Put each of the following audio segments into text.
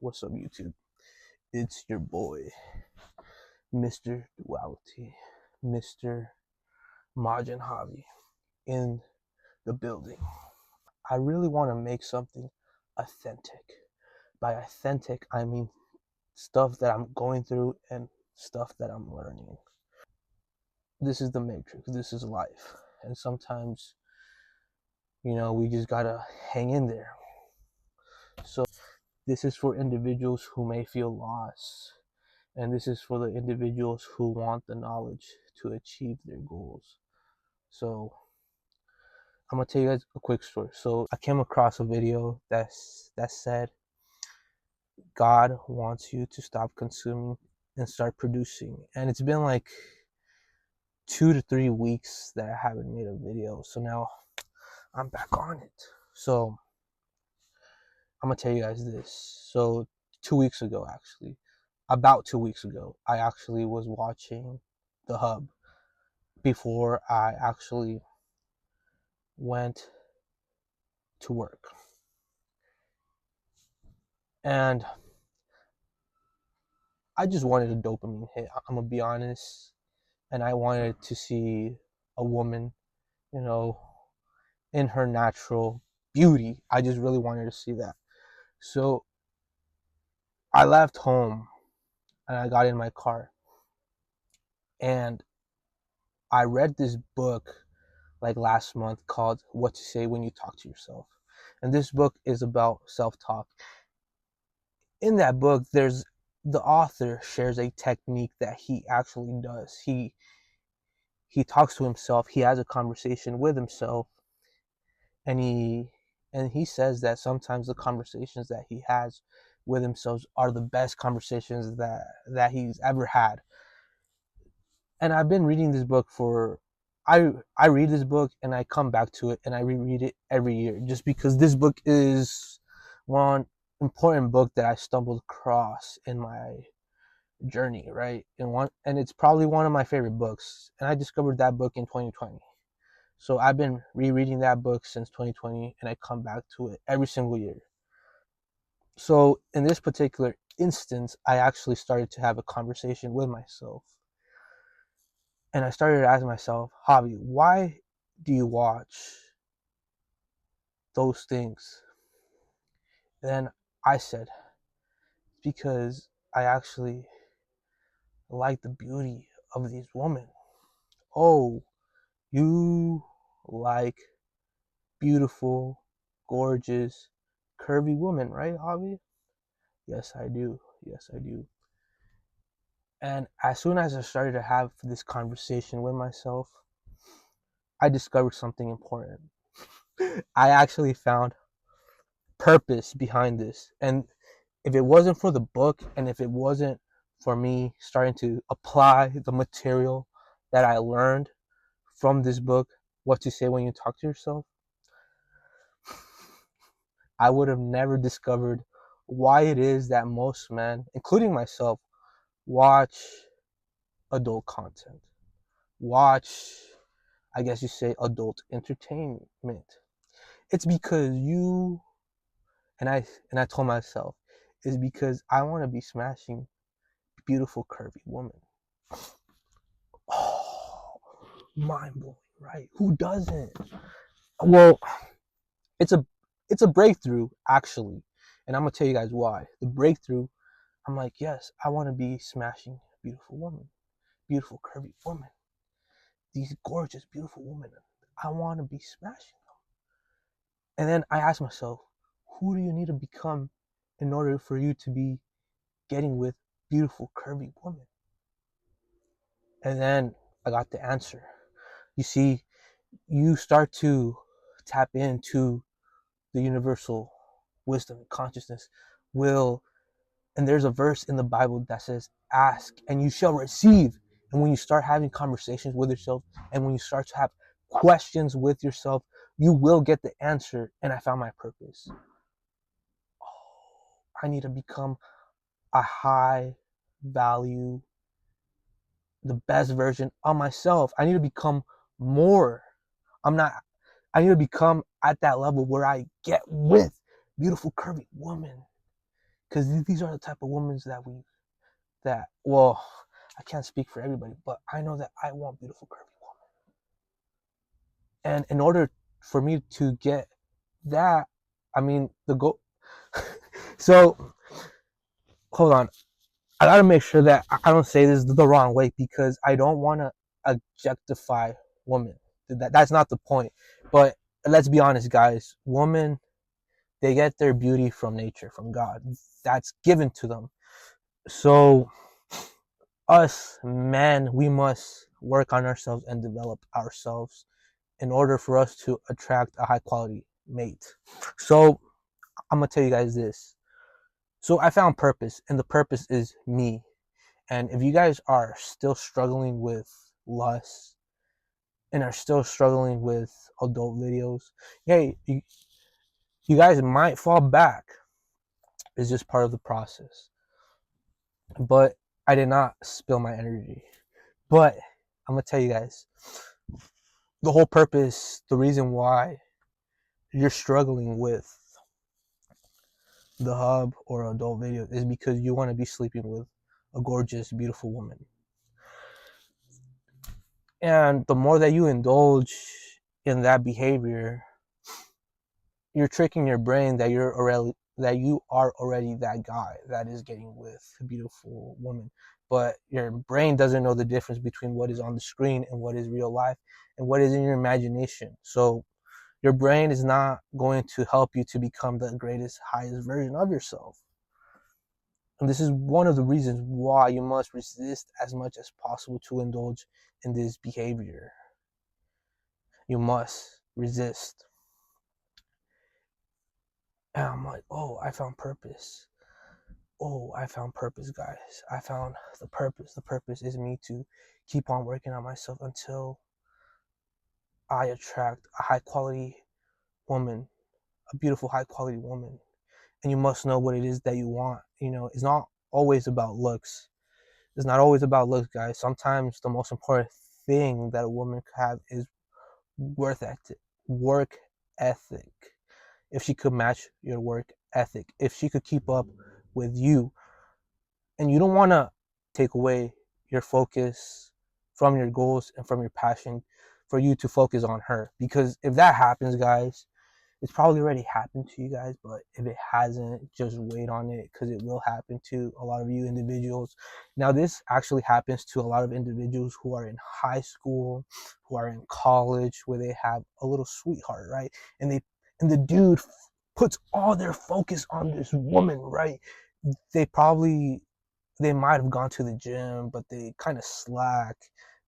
What's up, YouTube? It's your boy, Mr. Duality, Mr. Majin Javi in the building. I really want to make something authentic. By authentic, I mean stuff that I'm going through and stuff that I'm learning. This is the Matrix, this is life. And sometimes, we just gotta hang in there. So, this is for individuals who may feel lost. And this is for the individuals who want the knowledge to achieve their goals. So I'm gonna tell you guys a quick story. So I came across a video that said God wants you to stop consuming and start producing. And it's been like 2 to 3 weeks that I haven't made a video. So now I'm back on it. So I'm gonna tell you guys this. So 2 weeks ago, about 2 weeks ago, I actually was watching The Hub before I actually went to work. And I just wanted a dopamine hit. I'm gonna be honest. And I wanted to see a woman, in her natural beauty. I just really wanted to see that. So I left home and I got in my car and I read this book like last month called What to Say When You Talk to Yourself. And this book is about self-talk. In that book, the author shares a technique that he actually does. He talks to himself, he has a conversation with himself, and he says that sometimes the conversations that he has with himself are the best conversations that he's ever had. And I've been reading this book I read this book and I come back to it and I reread it every year just because this book is one important book that I stumbled across in my journey, right? And it's probably one of my favorite books. And I discovered that book in 2020. So I've been rereading that book since 2020 and I come back to it every single year. So in this particular instance, I actually started to have a conversation with myself. And I started to ask myself, Javi, why do you watch those things? And then I said, because I actually like the beauty of these women. Oh, you like beautiful, gorgeous, curvy women, right, Javi? Yes, I do. Yes, I do. And as soon as I started to have this conversation with myself, I discovered something important. I actually found purpose behind this. And if it wasn't for the book and if it wasn't for me starting to apply the material that I learned from this book, What to Say When You Talk to Yourself, I would have never discovered why it is that most men, including myself, watch adult content. Watch, I guess you say, adult entertainment. It's because I told myself, it's because I want to be smashing beautiful curvy women. Oh, mind blowing, right? Who doesn't? Well, it's a breakthrough actually, and I'm gonna tell you guys why. The breakthrough, I'm like, yes, I want to be smashing beautiful women, beautiful curvy women, these gorgeous beautiful women. I want to be smashing them. And then I asked myself, who do you need to become in order for you to be getting with beautiful curvy women? And then I got the answer. You see, you start to tap into the universal wisdom and consciousness will. And there's a verse in the Bible that says, ask and you shall receive. And when you start having conversations with yourself and when you start to have questions with yourself, you will get the answer. And I found my purpose. Oh, I need to become a high value, the best version of myself. I need to become more. I need to become at that level where I get with beautiful curvy women. because these are the type of women well, I can't speak for everybody, but I know that I want beautiful curvy women. And in order for me to get that, I mean, the goal. So, hold on. I gotta make sure that I don't say this the wrong way, because I don't want to objectify women. That's not the point. But let's be honest, guys. Women, they get their beauty from nature, from God. That's given to them. So, us men, we must work on ourselves and develop ourselves in order for us to attract a high quality mate. So, I'm gonna tell you guys this. So, I found purpose, and the purpose is me. And if you guys are still struggling with lust and are still struggling with adult videos, hey, you guys might fall back. It's just part of the process. But I did not spill my energy. But I'm going to tell you guys, the whole purpose, the reason why you're struggling with the hub or adult video is because you want to be sleeping with a gorgeous, beautiful woman. And the more that you indulge in that behavior, you're tricking your brain that you are already that guy that is getting with a beautiful woman. But your brain doesn't know the difference between what is on the screen and what is real life and what is in your imagination. So your brain is not going to help you to become the greatest, highest version of yourself. And this is one of the reasons why you must resist as much as possible to indulge in this behavior. You must resist. And I'm like, oh, I found purpose. Oh, I found purpose, guys. I found the purpose. The purpose is me to keep on working on myself until I attract a high quality woman, a beautiful, high quality woman. And you must know what it is that you want. It's not always about looks. It's not always about looks, guys. Sometimes the most important thing that a woman could have is work ethic. If she could match your work ethic, if she could keep up with you, and you don't want to take away your focus from your goals and from your passion for you to focus on her, because if that happens, guys, it's probably already happened to you guys, but if it hasn't, just wait on it, because it will happen to a lot of you individuals. Now, this actually happens to a lot of individuals who are in high school, who are in college, where they have a little sweetheart, right? And the dude puts all their focus on this woman, right? They probably they might have gone to the gym, but they kind of slack.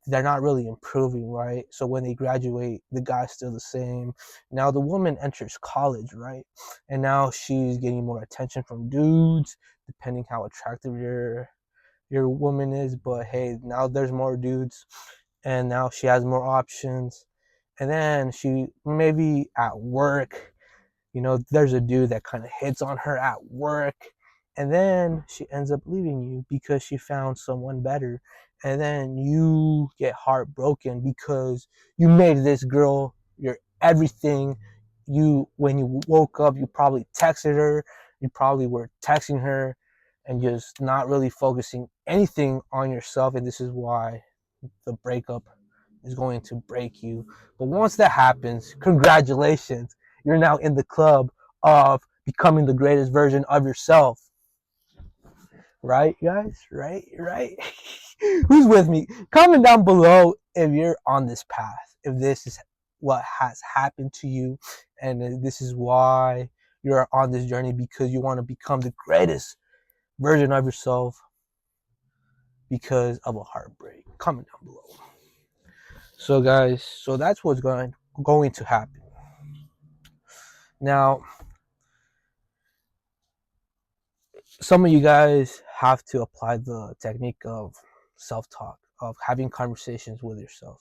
They're not really improving, right? So when they graduate, the guy's still the same. Now the woman enters college, right? And now she's getting more attention from dudes, depending how attractive your woman is. But hey, now there's more dudes, and now she has more options. And then she maybe at work, there's a dude that kind of hits on her at work, and then she ends up leaving you because she found someone better. And then you get heartbroken because you made this girl your everything. When you woke up, you probably texted her, you probably were texting her and just not really focusing anything on yourself. And this is why the breakup is going to break you. But once that happens, congratulations. You're now in the club of becoming the greatest version of yourself. Right, guys? Right? Who's with me? Comment down below if you're on this path, if this is what has happened to you, and this is why you're on this journey, because you want to become the greatest version of yourself because of a heartbreak. Comment down below. So guys, so that's what's going to happen. Now, some of you guys have to apply the technique of self-talk, of having conversations with yourself.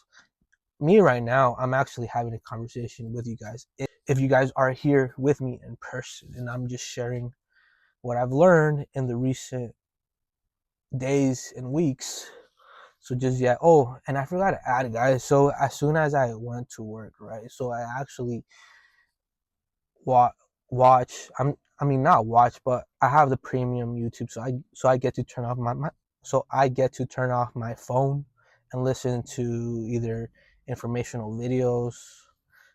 Me right now, I'm actually having a conversation with you guys. If you guys are here with me in person, and I'm just sharing what I've learned in the recent days and weeks. So just, yeah. Oh, and I forgot to add, guys. So as soon as I went to work, right? So I actually watch. I mean not watch, but I have the premium YouTube, so I get to turn off my so I get to turn off my phone and listen to either informational videos.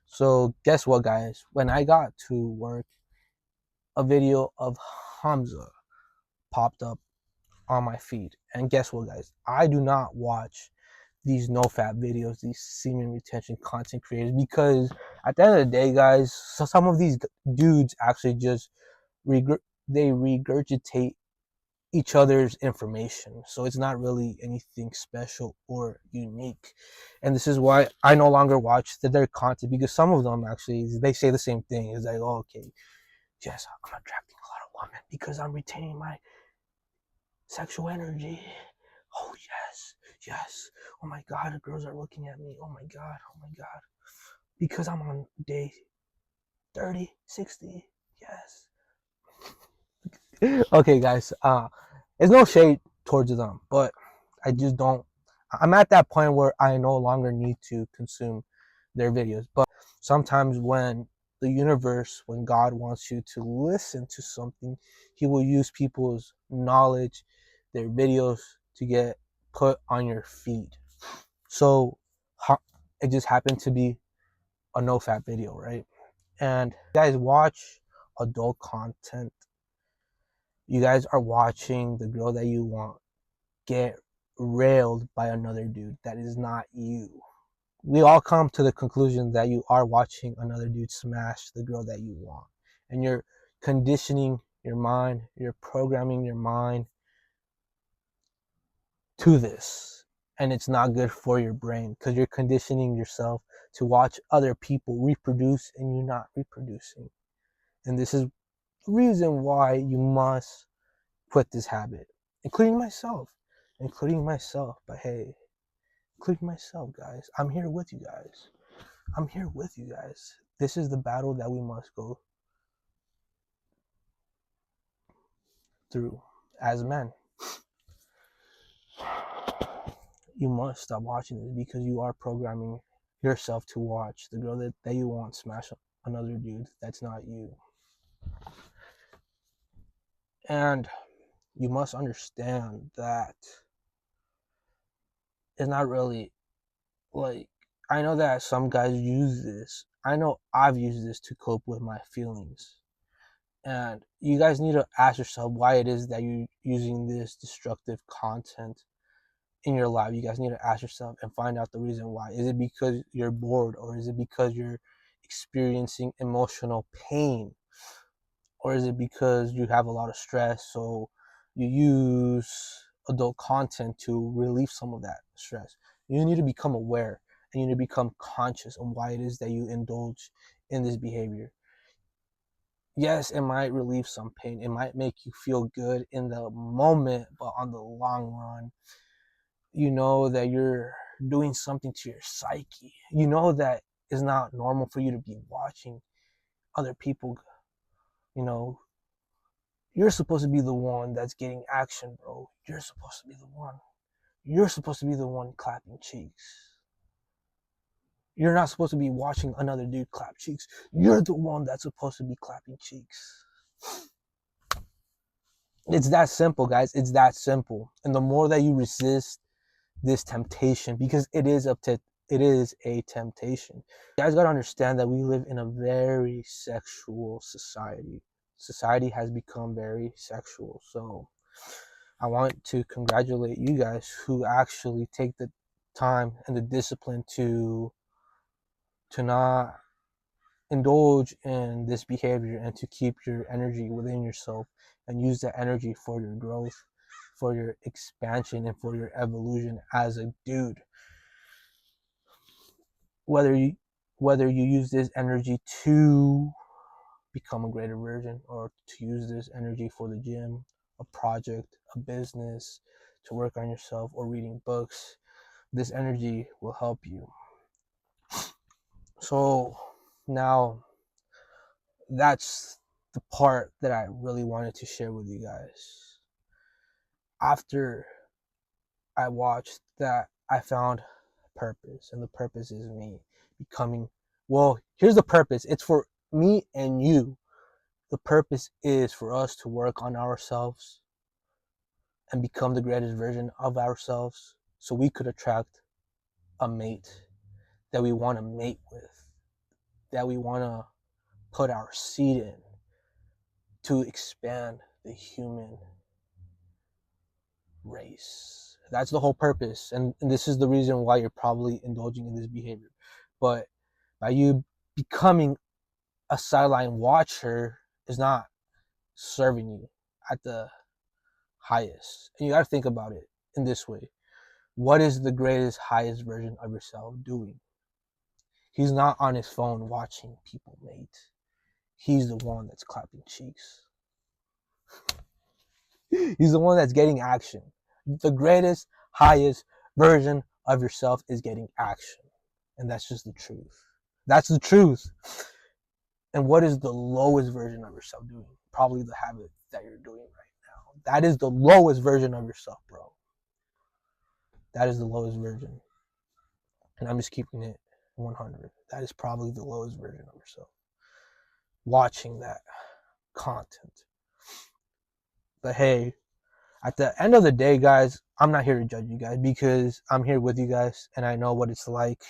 So guess what, guys? When I got to work, a video of Hamza popped up on my feed, and guess what, guys? I do not watch these no fap videos, these semen retention content creators, because at the end of the day, guys, so some of these dudes actually just they regurgitate each other's information. So it's not really anything special or unique. And this is why I no longer watch their content, because some of them actually they say the same thing. It's like, oh, okay, yes, I'm attracting a lot of women because I'm retaining my sexual energy. Oh yes, yes. Oh my god, the girls are looking at me. Oh my god, oh my god. Because I'm on day 30, 60. Yes. Okay, guys. There's no shade towards them, but I just don't. I'm at that point where I no longer need to consume their videos. But sometimes when the universe, when God wants you to listen to something, He will use people's knowledge, their videos to get put on your feed. So it just happened to be a no fap video, right? And you guys watch adult content. You guys are watching the girl that you want get railed by another dude that is not you. We all come to the conclusion that you are watching another dude smash the girl that you want. And you're conditioning your mind, you're programming your mind to this. And it's not good for your brain because you're conditioning yourself to watch other people reproduce and you're not reproducing. And this is the reason why you must quit this habit, including myself. Including myself. But hey, including myself, guys. I'm here with you guys. I'm here with you guys. This is the battle that we must go through as men. You must stop watching this because you are programming yourself to watch the girl that you want smash another dude that's not you. And you must understand that it's not really like, I know that some guys use this. I know I've used this to cope with my feelings. And you guys need to ask yourself why it is that you're using this destructive content in your life. You guys need to ask yourself and find out the reason why. Is it because you're bored, or is it because you're experiencing emotional pain, or is it because you have a lot of stress, so you use adult content to relieve some of that stress? You need to become aware, and you need to become conscious of why it is that you indulge in this behavior. Yes, it might relieve some pain, it might make you feel good in the moment, but on the long run, you know that you're doing something to your psyche. You know that it's not normal for you to be watching other people. You know, you're supposed to be the one that's getting action, bro. You're supposed to be the one. You're supposed to be the one clapping cheeks. You're not supposed to be watching another dude clap cheeks. You're the one that's supposed to be clapping cheeks. It's that simple, guys. It's that simple. And the more that you resist this temptation, because it is a temptation. You guys gotta understand that we live in a very sexual society. Society has become very sexual. So I want to congratulate you guys who actually take the time and the discipline to not indulge in this behavior and to keep your energy within yourself and use that energy for your growth, for your expansion, and for your evolution as a dude. Whether you use this energy to become a greater version, or to use this energy for the gym, a project, a business, to work on yourself, or reading books, this energy will help you. So now that's the part that I really wanted to share with you guys. After I watched that, I found purpose, and the purpose is me becoming, well, here's the purpose. It's for me and you The purpose is for us to work on ourselves and become the greatest version of ourselves so we could attract a mate that we want to mate with, that we want to put our seed in to expand the human race. That's the whole purpose. And this is the reason why you're probably indulging in this behavior. But by you becoming a sideline watcher is not serving you at the highest. And you got to think about it in this way. What is the greatest, highest version of yourself doing? He's not on his phone watching people mate. He's the one that's clapping cheeks. He's the one that's getting action. The greatest, highest version of yourself is getting action. And that's just the truth. That's the truth. And what is the lowest version of yourself doing? Probably the habit that you're doing right now. That is the lowest version of yourself, bro. That is the lowest version. And I'm just keeping it 100. That is probably the lowest version of yourself. Watching that content. But hey, at the end of the day, guys, I'm not here to judge you guys because I'm here with you guys and I know what it's like.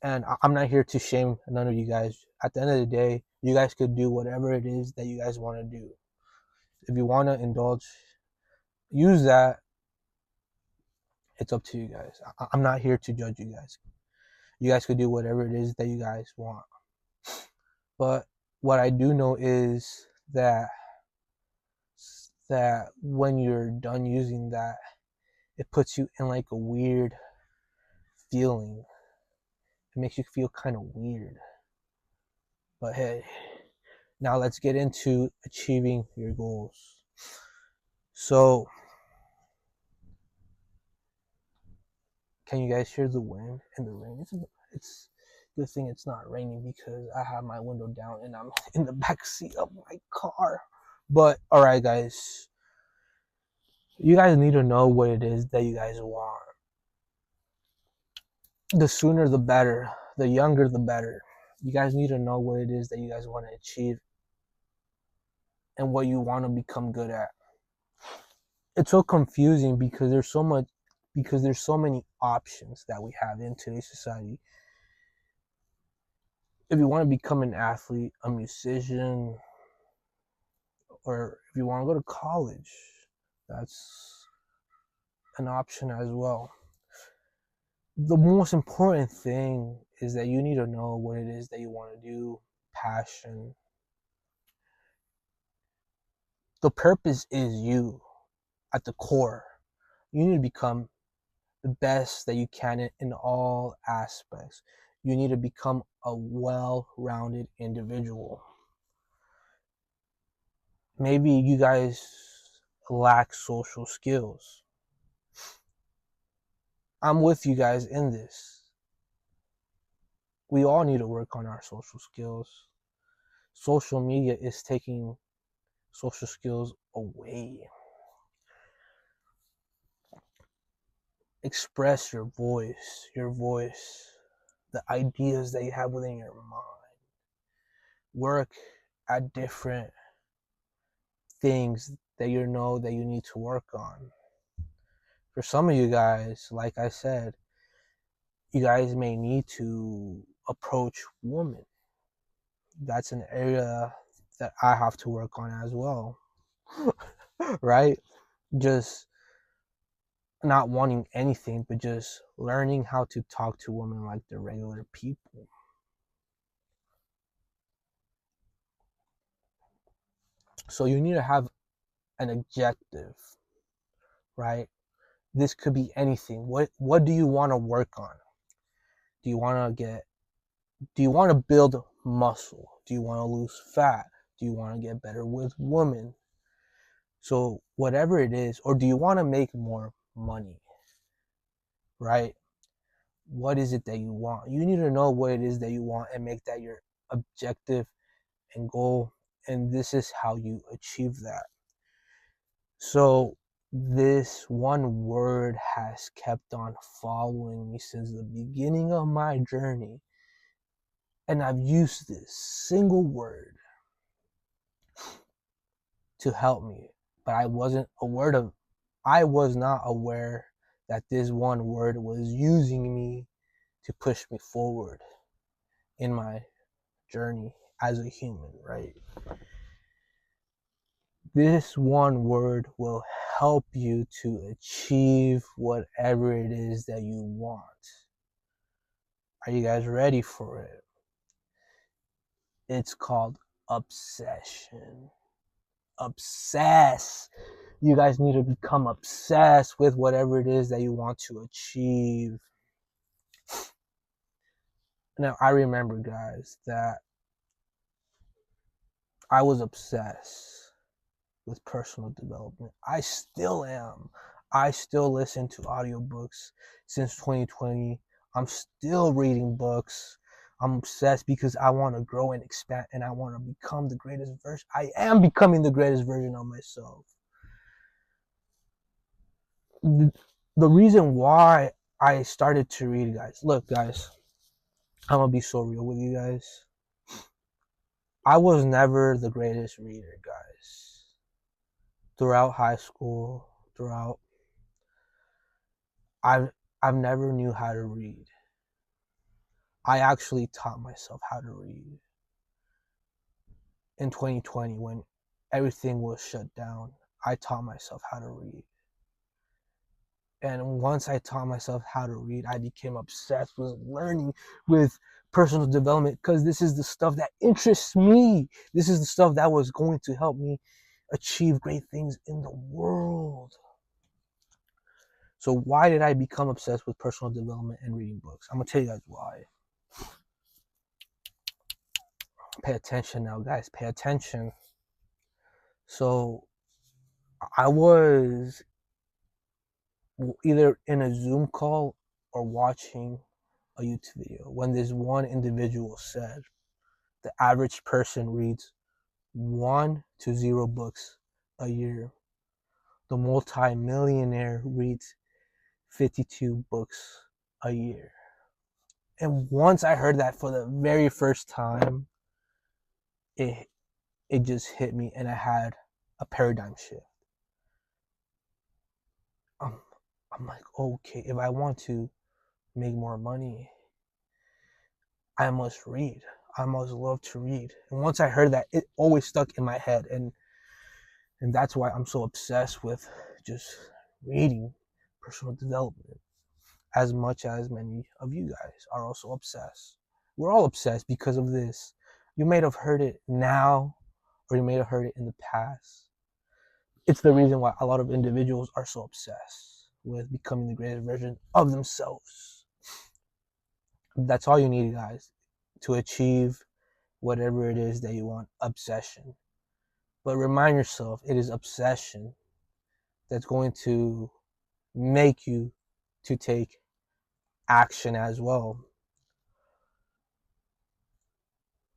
And I'm not here to shame none of you guys. At the end of the day, you guys could do whatever it is that you guys want to do. If you want to indulge, use that. It's up to you guys. I'm not here to judge you guys. You guys could do whatever it is that you guys want. But what I do know is that when you're done using that, it puts you in like a weird feeling. It makes you feel kind of weird. But hey, now let's get into achieving your goals. So, can you guys hear the wind and the rain? It's good thing it's not raining because I have my window down and I'm in the back seat of my car. But all right, guys, you guys need to know what it is that you guys want. The sooner the better. The younger the better. You guys need to know what it is that you guys want to achieve and what you want to become good at. It's so confusing because there's so many options that we have in today's society. If you want to become an athlete, a musician, or if you want to go to college, that's an option as well. The most important thing is that you need to know what it is that you want to do, passion. The purpose is you at the core. You need to become the best that you can in all aspects. You need to become a well-rounded individual. Maybe you guys lack social skills. I'm with you guys in this. We all need to work on our social skills. Social media is taking social skills away. Express your voice, the ideas that you have within your mind. Work at different things that you know that you need to work on. For some of you guys, like I said, you guys may need to approach women. That's an area that I have to work on as well. Right? Just not wanting anything, but just learning how to talk to women like they're regular people. So you need to have an objective, right? This could be anything. What do you want to work on? Do you want to build muscle? Do you want to lose fat? Do you want to get better with women? So whatever it is, or do you want to make more money? Right? What is it that you want? You need to know what it is that you want and make that your objective and goal. And this is how you achieve that. So this one word has kept on following me since the beginning of my journey. And I've used this single word to help me, but I was not aware that this one word was using me to push me forward in my journey as a human, right? This one word will help you to achieve whatever it is that you want. Are you guys ready for it? It's called obsession. Obsess. You guys need to become obsessed with whatever it is that you want to achieve. Now, I remember, guys, that I was obsessed with personal development. I still am. I still listen to audiobooks since 2020. I'm still reading books. I'm obsessed because I want to grow and expand and I want to become the greatest version. I am becoming the greatest version of myself. The reason why I started to read, guys, look, guys, I'm going to be so real with you guys. I was never the greatest reader, guys. Throughout high school, throughout I've never knew how to read. I actually taught myself how to read in 2020 when everything was shut down. I taught myself how to read. And once I taught myself how to read, I became obsessed with learning, with personal development, because this is the stuff that interests me. This is the stuff that was going to help me achieve great things in the world. So why did I become obsessed with personal development and reading books? I'm going to tell you guys why. Pay attention now, guys. Pay attention. So I was either in a Zoom call or watching a YouTube video when this one individual said the average person reads 1 to 0 books a year. The multi-millionaire reads 52 books a year. And once I heard that for the very first time, it just hit me and I had a paradigm shift. I'm like, okay, if I want to make more money, I must read. I must love to read. And once I heard that, it always stuck in my head. And that's why I'm so obsessed with just reading personal development as much as many of you guys are also obsessed. We're all obsessed because of this. You may have heard it now or you may have heard it in the past. It's the reason why a lot of individuals are so obsessed with becoming the greatest version of themselves. That's all you need, guys, to achieve whatever it is that you want. Obsession. But remind yourself, it is obsession that's going to make you to take action as well.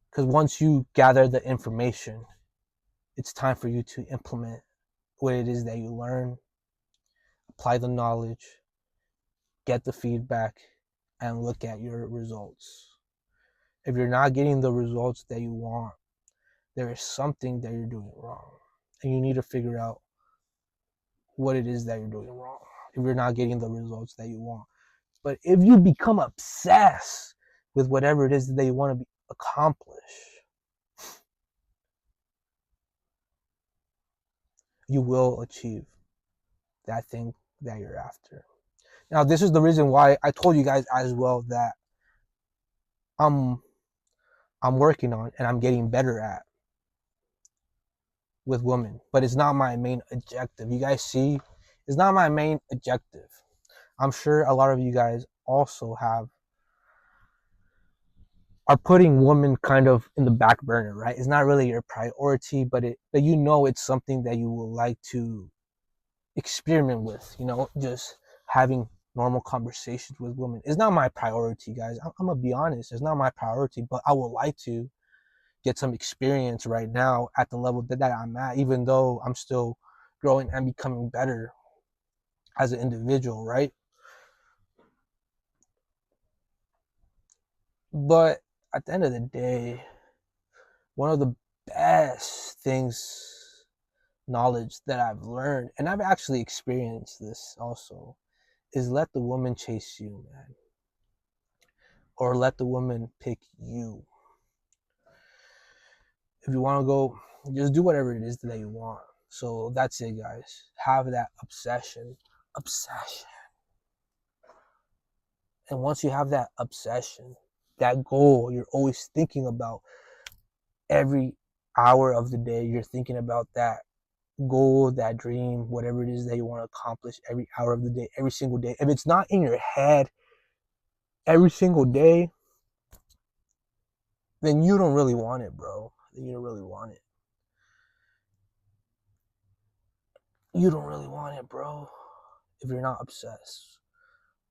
Because once you gather the information, it's time for you to implement what it is that you learn, apply the knowledge, get the feedback, and look at your results. If you're not getting the results that you want, there is something that you're doing wrong. And you need to figure out what it is that you're doing wrong if you're not getting the results that you want. But if you become obsessed with whatever it is that you want to accomplish, you will achieve that thing that you're after. Now, this is the reason why I told you guys as well that I'm working on and I'm getting better at with women, but it's not my main objective. You guys see, it's not my main objective. I'm sure a lot of you guys also are putting women kind of in the back burner, right? It's not really your priority, but you know it's something that you will like to experiment with, just having normal conversations with women. It's not my priority, guys. I'm gonna be honest, it's not my priority, but I would like to get some experience right now at the level that I'm at, even though I'm still growing and becoming better as an individual, right? But at the end of the day, one of the best things knowledge that I've learned, and I've actually experienced this also, is let the woman chase you, man. Or let the woman pick you. If you want to go, just do whatever it is that you want. So that's it, guys. Have that obsession. Obsession. And once you have that obsession, that goal you're always thinking about every hour of the day, you're thinking about that goal, that dream, whatever it is that you want to accomplish every hour of the day, every single day. If it's not in your head every single day, then you don't really want it, bro. Then you don't really want it. You don't really want it, bro, if you're not obsessed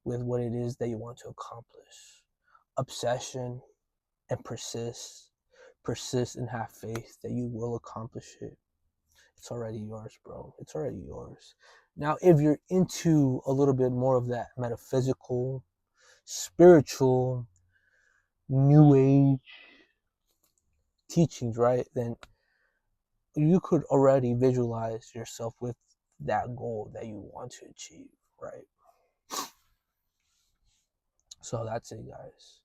with what it is that you want to accomplish. Obsession and persist. Persist and have faith that you will accomplish it. It's already yours, bro. It's already yours. Now, if you're into a little bit more of that metaphysical, spiritual, new age teachings, right, then you could already visualize yourself with that goal that you want to achieve, right? So that's it, guys.